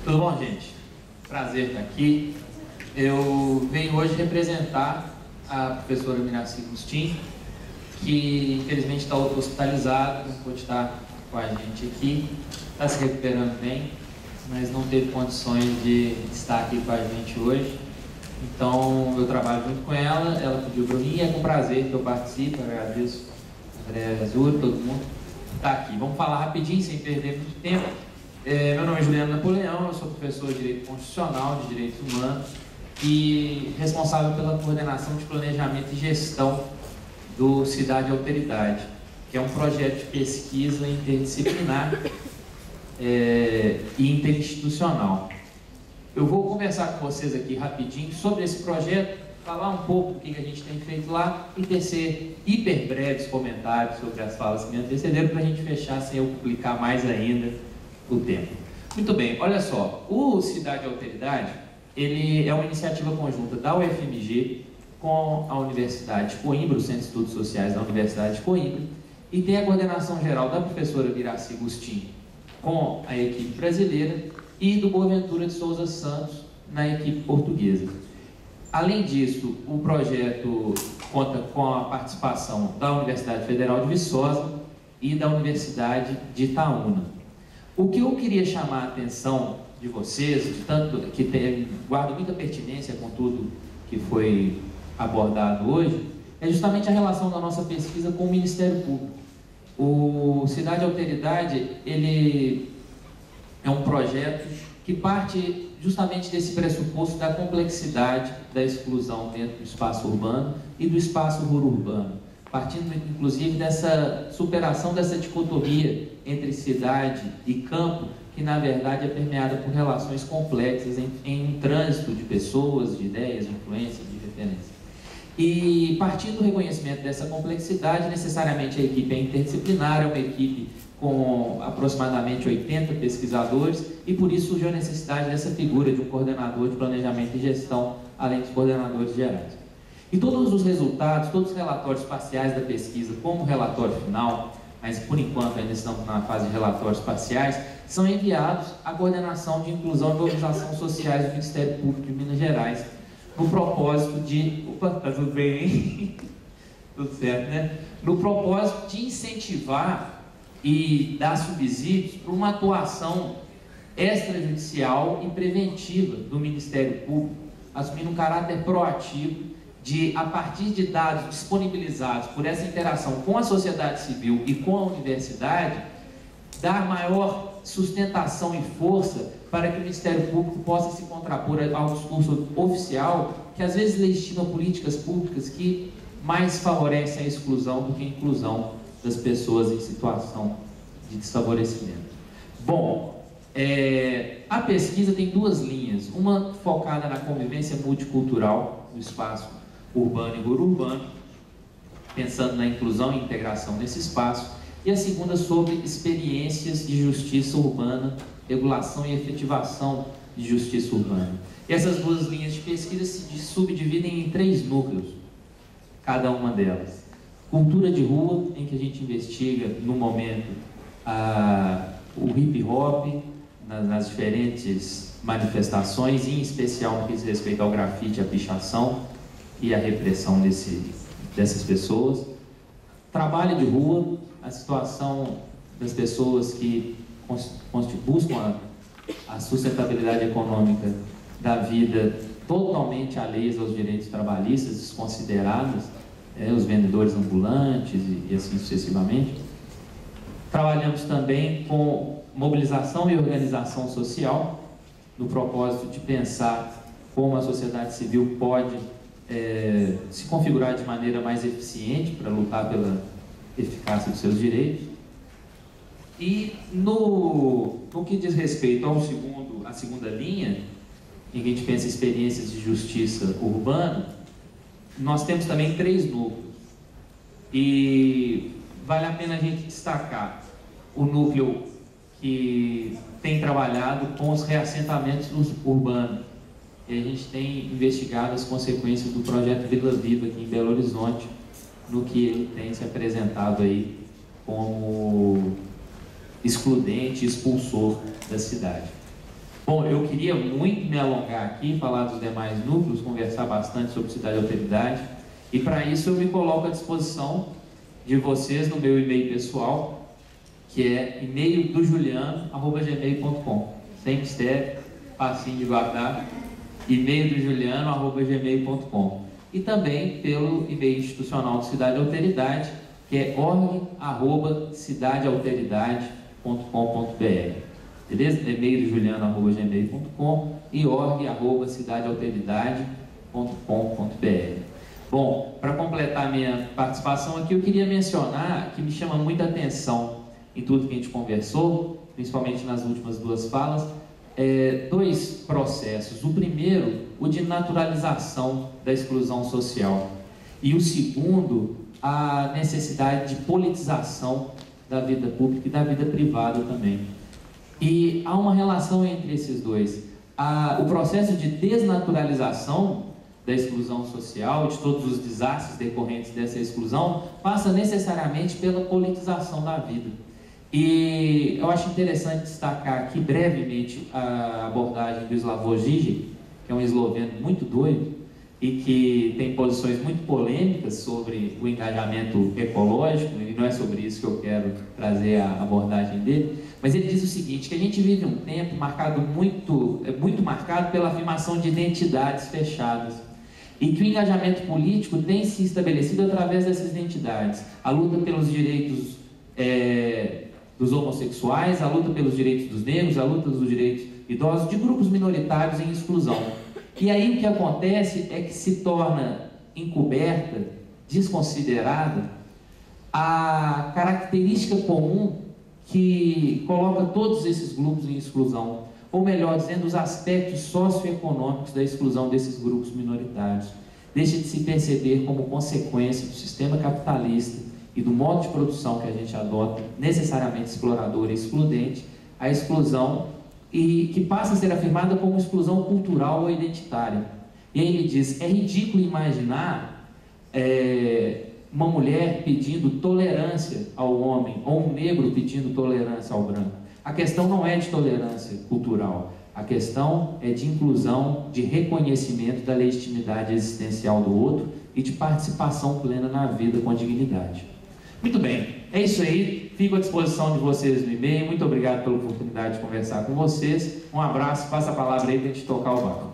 Tudo bom, gente? Prazer estar aqui. Eu venho hoje representar a professora Miraci Agostin, que infelizmente está hospitalizada, não pode estar com a gente aqui, está se recuperando bem, mas não teve condições de estar aqui com a gente hoje. Então eu trabalho junto com ela, ela pediu para mim e é com prazer que eu participo. Eu agradeço André Azul, todo mundo está aqui. Vamos falar rapidinho, sem perder muito tempo. Meu nome é Juliano Napoleão, eu sou professor de Direito Constitucional, de Direitos Humanos e responsável pela coordenação de planejamento e gestão do Cidade Alteridade, que é um projeto de pesquisa interdisciplinar e interinstitucional. Eu vou conversar com vocês aqui rapidinho sobre esse projeto, falar um pouco do que a gente tem feito lá e tecer hiper breves comentários sobre as falas que me antecederam para a gente fechar sem eu publicar mais ainda o tempo. Muito bem, olha só, o Cidade Alteridade, ele é uma iniciativa conjunta da UFMG com a Universidade de Coimbra, o Centro de Estudos Sociais da Universidade de Coimbra, e tem a coordenação geral da professora Miraci Agostin com a equipe brasileira e do Boaventura de Souza Santos na equipe portuguesa. Além disso, o projeto conta com a participação da Universidade Federal de Viçosa e da Universidade de Itaúna. O que eu queria chamar a atenção de vocês, de tanto que guarda muita pertinência com tudo que foi abordado hoje, é justamente a relação da nossa pesquisa com o Ministério Público. O Cidade Alteridade, ele é um projeto que parte justamente desse pressuposto da complexidade da exclusão dentro do espaço urbano e do espaço rural-urbano, partindo inclusive dessa superação dessa dicotomia entre cidade e campo, que na verdade é permeada por relações complexas em trânsito de pessoas, de ideias, de influências, de referências. E partindo do reconhecimento dessa complexidade, necessariamente a equipe é interdisciplinar, é uma equipe com aproximadamente 80 pesquisadores, e por isso surgiu a necessidade dessa figura de um coordenador de planejamento e gestão, além dos coordenadores gerais. E todos os resultados, todos os relatórios parciais da pesquisa, como o relatório final, mas por enquanto ainda estamos na fase de relatórios parciais, são enviados à Coordenação de Inclusão e Mobilização Sociais do Ministério Público de Minas Gerais, no propósito de... Opa, tá tudo bem, hein? Tudo certo, né? No propósito de incentivar e dar subsídios para uma atuação extrajudicial e preventiva do Ministério Público, assumindo um caráter proativo de, a partir de dados disponibilizados por essa interação com a sociedade civil e com a universidade, dar maior sustentação e força para que o Ministério Público possa se contrapor ao discurso oficial, que às vezes legitima políticas públicas que mais favorecem a exclusão do que a inclusão das pessoas em situação de desfavorecimento. Bom, a pesquisa tem duas linhas, uma focada na convivência multicultural do espaço urbano e rural-urbano, pensando na inclusão e integração nesse espaço, e a segunda sobre experiências de justiça urbana, regulação e efetivação de justiça urbana. E essas duas linhas de pesquisa se subdividem em 3 núcleos, cada uma delas. Cultura de rua, em que a gente investiga, no momento, o hip-hop, nas diferentes manifestações, em especial no que diz respeito ao grafite, à pichação e à repressão dessas pessoas. Trabalho de rua, a situação das pessoas que buscam a sustentabilidade econômica da vida totalmente alheias aos direitos trabalhistas, desconsideradas, os vendedores ambulantes e assim sucessivamente. Trabalhamos também com mobilização e organização social, no propósito de pensar como a sociedade civil pode se configurar de maneira mais eficiente para lutar pela eficácia dos seus direitos. E no que diz respeito à segunda linha, em que a gente pensa em experiências de justiça urbana, nós temos também 3 núcleos. E vale a pena a gente destacar o núcleo que tem trabalhado com os reassentamentos urbanos. E a gente tem investigado as consequências do projeto Vila Viva aqui em Belo Horizonte, no que ele tem se apresentado aí como excludente, expulsor da cidade. Bom, eu queria muito me alongar aqui, falar dos demais núcleos, conversar bastante sobre Cidade Alteridade, e para isso eu me coloco à disposição de vocês no meu e-mail pessoal, que é e-mail do juliano@gmail.com, sem mistério, facinho de guardar, e-mail do juliano@gmail.com, e também pelo e-mail institucional de Cidade Alteridade, que é org@cidadealteridade.com.br. Beleza? E-mail do juliano@gmail.com e org@cidadealteridade.com.br. Bom, para completar minha participação aqui, eu queria mencionar que me chama muita atenção em tudo que a gente conversou, principalmente nas últimas duas falas, dois processos. O primeiro, o de naturalização da exclusão social, e o segundo, a necessidade de politização da vida pública e da vida privada também. E há uma relação entre esses dois. O processo de desnaturalização da exclusão social, de todos os desastres decorrentes dessa exclusão, passa necessariamente pela politização da vida. E eu acho interessante destacar aqui brevemente a abordagem do Slavoj Žižek, que é um esloveno muito doido e que tem posições muito polêmicas sobre o engajamento ecológico, e não é sobre isso que eu quero trazer a abordagem dele, mas ele diz o seguinte, que a gente vive um tempo muito marcado pela afirmação de identidades fechadas, e que o engajamento político tem se estabelecido através dessas identidades. A luta pelos direitos dos homossexuais, a luta pelos direitos dos negros, a luta dos direitos idosos, de grupos minoritários em exclusão. E aí o que acontece é que se torna encoberta, desconsiderada, a característica comum que coloca todos esses grupos em exclusão, ou melhor dizendo, os aspectos socioeconômicos da exclusão desses grupos minoritários. Deixa de se perceber como consequência do sistema capitalista e do modo de produção que a gente adota, necessariamente explorador e excludente, a exclusão, e que passa a ser afirmada como exclusão cultural ou identitária. E aí ele diz, é ridículo imaginar uma mulher pedindo tolerância ao homem, ou um negro pedindo tolerância ao branco. A questão não é de tolerância cultural, a questão é de inclusão, de reconhecimento da legitimidade existencial do outro e de participação plena na vida com dignidade. Muito bem, é isso aí, fico à disposição de vocês no e-mail, muito obrigado pela oportunidade de conversar com vocês, um abraço, passa a palavra aí para a gente tocar o barco.